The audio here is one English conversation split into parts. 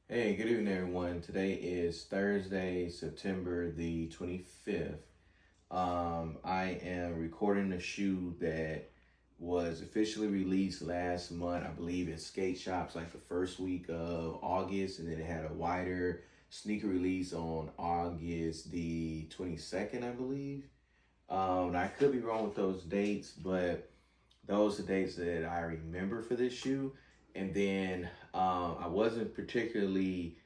Hey, good evening, everyone. Today is Thursday, September the 25th. I am recording a shoe that was officially released last month. I believe in skate shops like the first week of August, and then it had a wider sneaker release on August the 22nd, I believe. And I could be wrong with those dates, but those are the dates that I remember for this shoe. And then I wasn't particularly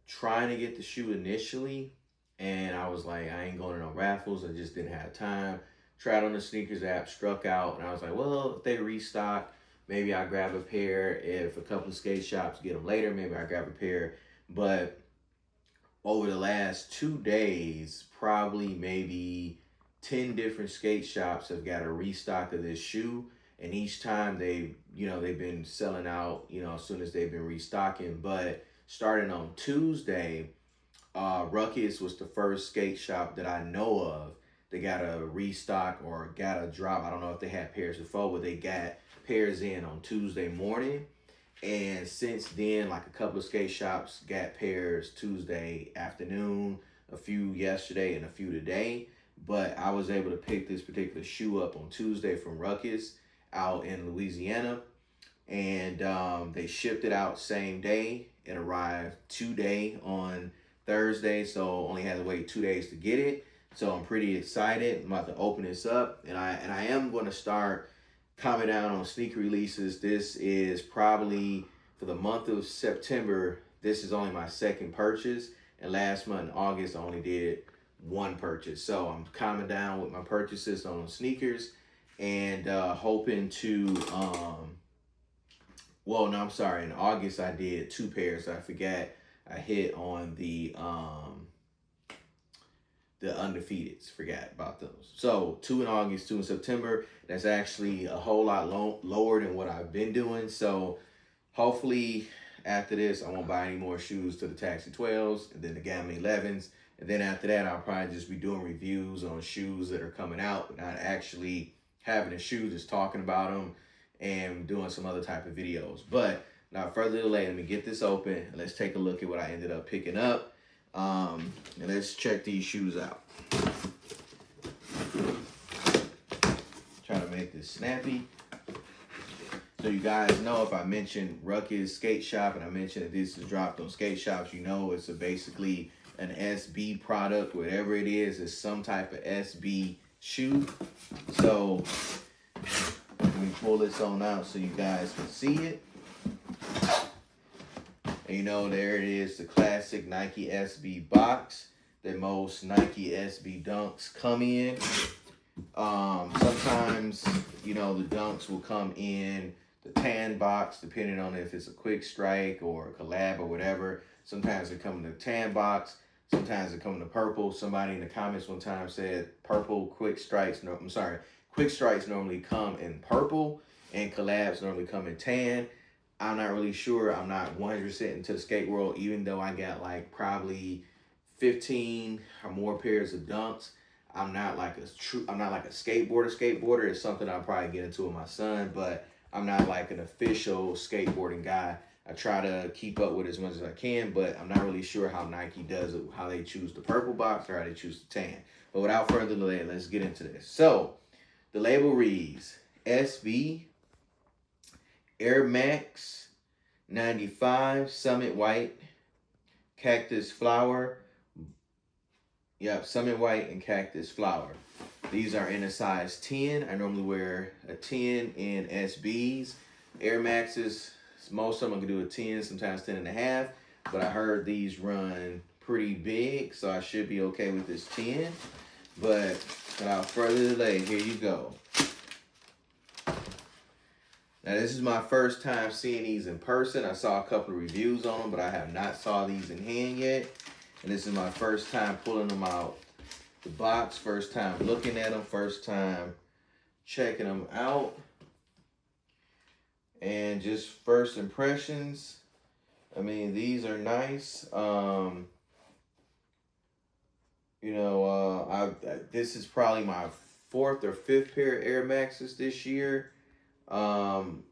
trying to get the shoe initially, and I was like, I ain't going to no raffles. I just didn't have time. Tried on the sneakers app, struck out, and I was like, well, if they restock, maybe I grab a pair. If a couple of skate shops get them later, maybe I grab a pair. But over the last 2 days, probably maybe 10 different skate shops have got a restock of this shoe. And each time they've been selling out, as soon as they've been restocking. But starting on Tuesday, Rukus was the first skate shop that I know of. They got a restock or got a drop. I don't know if they had pairs before, but they got pairs in on Tuesday morning. And since then, like a couple of skate shops got pairs Tuesday afternoon, a few yesterday, and a few today. But I was able to pick this particular shoe up on Tuesday from Ruckus out in Louisiana. And they shipped it out same day. It arrived today on Thursday, so only had to wait 2 days to get it. So I'm pretty excited. I'm about to open this up, and I am going to start comment down on sneaker releases. This is probably for the month of September. This is only my second purchase, and last month in August I only did one purchase. So I'm calming down with my purchases on sneakers, and hoping to well, no, I'm sorry. In August I did two pairs. I forgot I hit on the undefeateds. Forgot about those. So 2 in August, 2 in September. That's actually a whole lot lower than what I've been doing. So hopefully after this, I won't buy any more shoes to the Taxi 12s and then the Gamma 11s. And then after that, I'll probably just be doing reviews on shoes that are coming out, but not actually having a shoe, just talking about them and doing some other type of videos. But without further delay, let me get this open and let's take a look at what I ended up picking up. And let's check these shoes out. Try to make this snappy. So you guys know, if I mentioned Rukus Skateshop and I mentioned that this is dropped on skate shops, you know it's basically an SB product. Whatever it is some type of SB shoe. So let me pull this on out so you guys can see it. And there it is, the classic Nike SB box that most Nike SB dunks come in. Sometimes, the dunks will come in the tan box, depending on if it's a quick strike or a collab or whatever. Sometimes they come in the tan box. Sometimes they come in the purple. Somebody in the comments one time said purple quick strikes. No, I'm sorry. Quick strikes normally come in purple and collabs normally come in tan. I'm not really sure. I'm not 100% into the skate world, even though I got like probably 15 or more pairs of dunks. I'm not like a skateboarder. It's something I'll probably get into with my son, but I'm not like an official skateboarding guy. I try to keep up with as much as I can, but I'm not really sure how Nike does it, how they choose the purple box or how they choose the tan. But without further delay, let's get into this. So the label reads SB Air Max 95 Summit White Cactus Flower. Yep, Summit White and Cactus Flower. These are in a size 10. I normally wear a 10 in SBs. Air Maxes, most of them I can do a 10, sometimes 10 and a half. But I heard these run pretty big, so I should be okay with this 10. But without further delay, here you go. Now, this is my first time seeing these in person. I saw a couple of reviews on them, but I have not saw these in hand yet. And this is my first time pulling them out the box, first time looking at them, first time checking them out. And just first impressions. I mean, these are nice. This is probably my 4th or 5th pair of Air Maxes this year. No,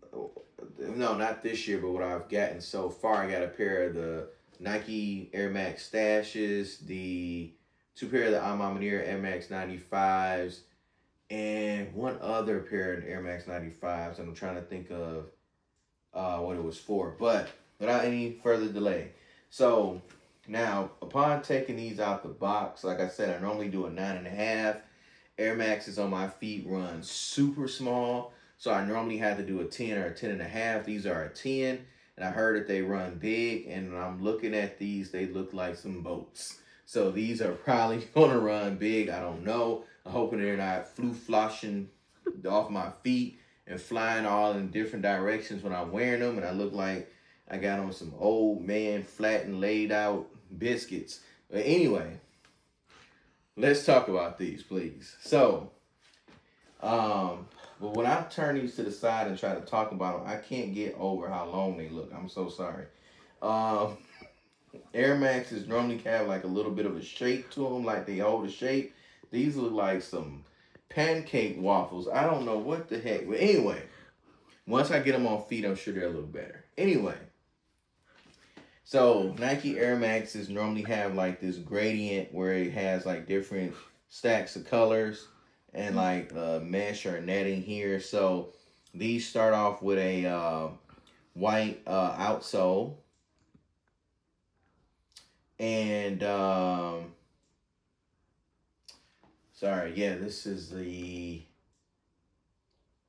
not this year, but what I've gotten so far. I got a pair of the Nike Air Max Stashes, the 2 pair of the Amamanier Air Max 95s, and one other pair of Air Max 95s. And I'm trying to think of what it was for. But without any further delay. So now, upon taking these out the box, like I said, I normally do a 9.5. Air Maxes on my feet run super small. So I normally have to do a 10 or a 10.5. These are a 10. And I heard that they run big. And when I'm looking at these, they look like some boats. So these are probably going to run big. I don't know. I'm hoping they're not floshing off my feet and flying all in different directions when I'm wearing them. And I look like I got on some old man flat and laid out biscuits. But anyway, let's talk about these, please. So, but when I turn these to the side and try to talk about them, I can't get over how long they look. I'm so sorry. Air Maxes normally have like a little bit of a shape to them, like they hold a shape. These look like some pancake waffles. I don't know what the heck. But anyway, once I get them on feet, I'm sure they'll look better. Anyway, so Nike Air Maxes normally have like this gradient where it has like different stacks of colors and like mesh or netting here. So these start off with a white outsole. And sorry, yeah, this is the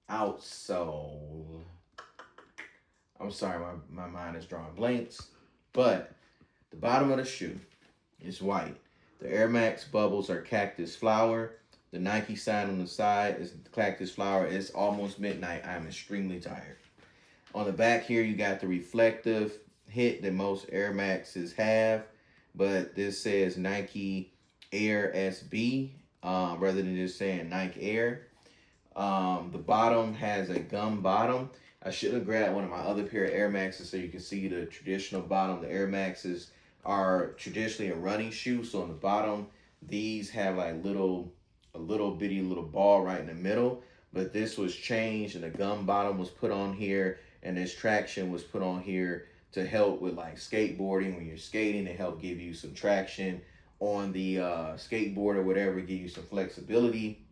outsole. I'm sorry, my mind is drawing blanks. But the bottom of the shoe is white. The Air Max bubbles are cactus flower. The Nike sign on the side is cactus flower. It's almost midnight. I'm extremely tired. On the back here, you got the reflective hit that most Air Maxes have. But this says Nike Air SB rather than just saying Nike Air. The bottom has a gum bottom. I should have grabbed one of my other pair of Air Maxes so you can see the traditional bottom. The Air Maxes are traditionally a running shoe. So on the bottom, these have like a little bitty little ball right in the middle. But this was changed and the gum bottom was put on here. And this traction was put on here to help with like skateboarding. When you're skating, to help give you some traction on the skateboard or whatever, give you some flexibility.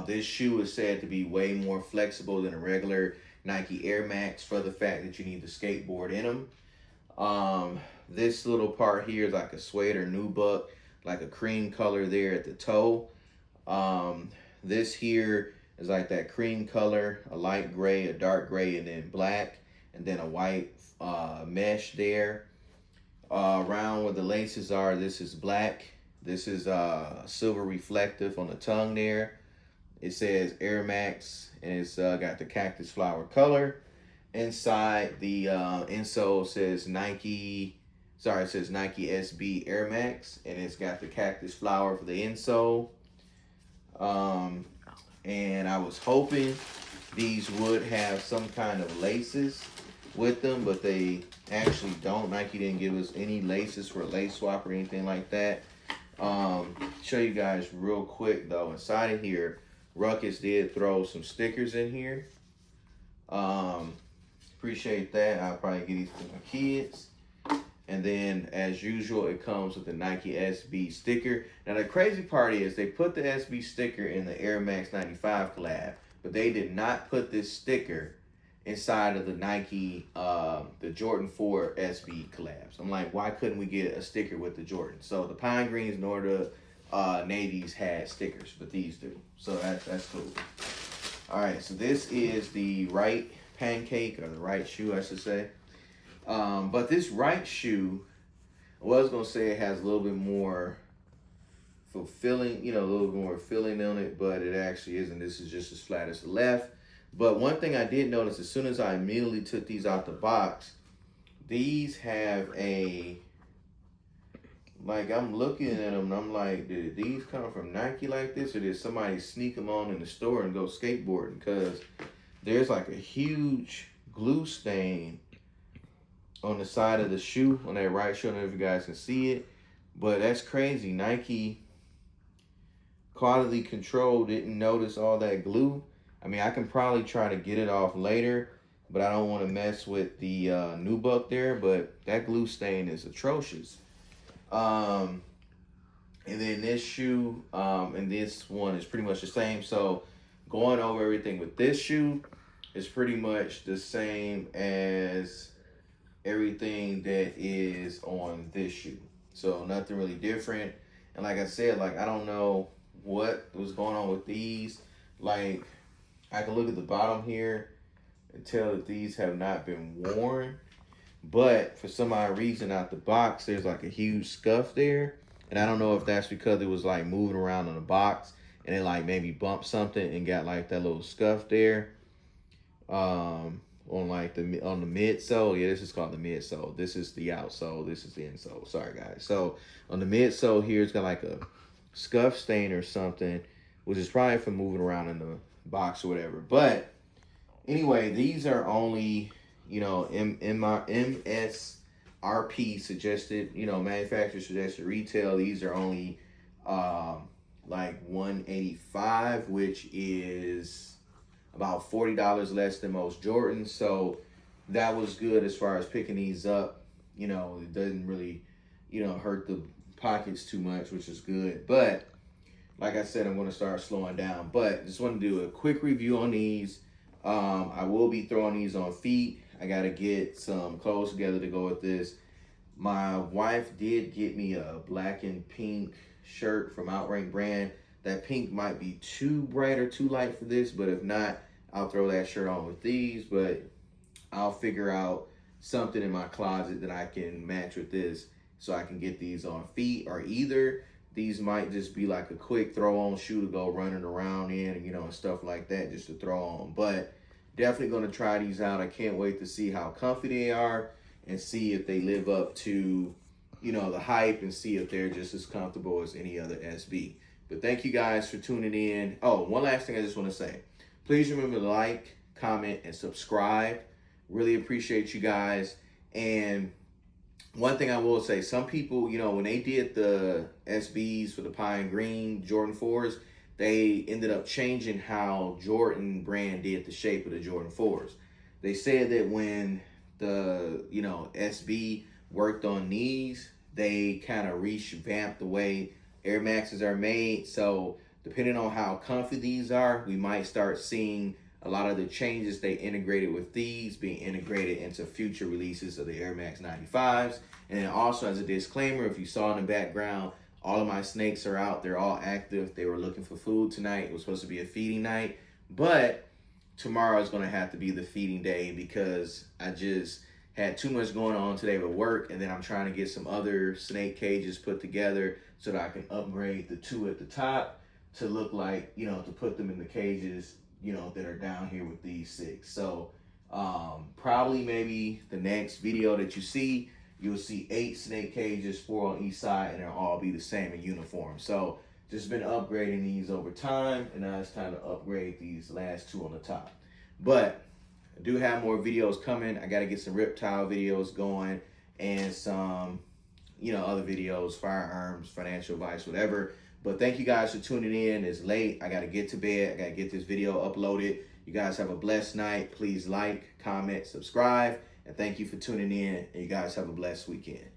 This shoe is said to be way more flexible than a regular Nike Air Max for the fact that you need the skateboard in them. This little part here is like a suede or nubuck, like a cream color there at the toe. This here is like that cream color, a light gray, a dark gray, and then black, and then a white mesh there. Around where the laces are, this is black. This is silver reflective on the tongue there. It says Air Max, and it's got the cactus flower color. Inside the insole says Nike SB Air Max, and it's got the cactus flower for the insole. And I was hoping these would have some kind of laces with them, but they actually don't. Nike didn't give us any laces for a lace swap or anything like that. Show you guys real quick though. Inside of here, Rukus did throw some stickers in here. Appreciate that. I'll probably get these to my kids. And then, as usual, it comes with the Nike SB sticker. Now, the crazy part is they put the SB sticker in the Air Max 95 collab, but they did not put this sticker inside of the Nike, the Jordan 4 SB collabs. I'm like, why couldn't we get a sticker with the Jordan? So the Pine Greens nor the Navies had stickers, but these do. So that's cool. All right, so this is the right pancake, or the right shoe, I should say. But this right shoe, I was going to say it has a little bit more fulfilling, a little bit more filling on it, but it actually isn't. This is just as flat as the left. But one thing I did notice, as soon as I immediately took these out the box, these have I'm looking at them and I'm like, did these come from Nike like this, or did somebody sneak them on in the store and go skateboarding? Because there's like a huge glue stain on the side of the shoe, on that right shoe. I don't know if you guys can see it, but that's crazy. Nike quality control didn't notice all that glue. I mean, I can probably try to get it off later, but I don't want to mess with the nubuck there. But that glue stain is atrocious. And then this shoe and this one is pretty much the same. So going over everything with this shoe is pretty much the same as everything that is on this shoe. So nothing really different. And like I said, like I don't know what was going on with these. Like I can look at the bottom here and tell that these have not been worn. But for some odd reason out the box, there's like a huge scuff there. And I don't know if that's because it was like moving around in the box and it like maybe bumped something and got like that little scuff there. On like the midsole. Yeah, this is called the midsole. This is the outsole. This is the insole. Sorry guys. So on the midsole here, it's got like a scuff stain or something, which is probably from moving around in the box or whatever. But anyway, these are only, you know, in my MSRP suggested, you know, manufacturer suggested retail. These are only like $185, which is about $40 less than most Jordans. So that was good as far as picking these up. You know, it doesn't really, you know, hurt the pockets too much, which is good. But like I said, I'm going to start slowing down. But just want to do a quick review on these. I will be throwing these on feet. I got to get some clothes together to go with this. My wife did get me a black and pink shirt from Outrank brand. That pink might be too bright or too light for this, but if not, I'll throw that shirt on with these. But I'll figure out something in my closet that I can match with this so I can get these on feet. Or either these might just be like a quick throw-on shoe to go running around in, you know, and stuff like that, just to throw on. But definitely going to try these out. I can't wait to see how comfy they are and see if they live up to, you know, the hype, and see if they're just as comfortable as any other SB. But thank you guys for tuning in. Oh, one last thing I just want to say. Please remember to like, comment, and subscribe. Really appreciate you guys. And one thing I will say, some people, you know, when they did the SBs for the Pine Green Jordan 4s, they ended up changing how Jordan brand did the shape of the Jordan 4s. They said that when the, you know, SB worked on these, they kind of revamped the way Air Maxes are made. So depending on how comfy these are, we might start seeing a lot of the changes they integrated with these being integrated into future releases of the Air Max 95s. And then also, as a disclaimer, if you saw in the background, all of my snakes are out. They're all active. They were looking for food tonight. It was supposed to be a feeding night, but tomorrow is going to have to be the feeding day because I just had too much going on today with work, and then I'm trying to get some other snake cages put together so that I can upgrade the two at the top to look like, you know, to put them in the cages, you know, that are down here with these 6. So probably maybe the next video that you see, you'll see 8 snake cages, 4 on each side, and they'll all be the same in uniform. So just been upgrading these over time, and now it's time to upgrade these last 2 on the top. But I do have more videos coming. I got to get some reptile videos going and some, you know, other videos, firearms, financial advice, whatever. But thank you guys for tuning in. It's late. I got to get to bed. I got to get this video uploaded. You guys have a blessed night. Please like, comment, subscribe. And thank you for tuning in. And you guys have a blessed weekend.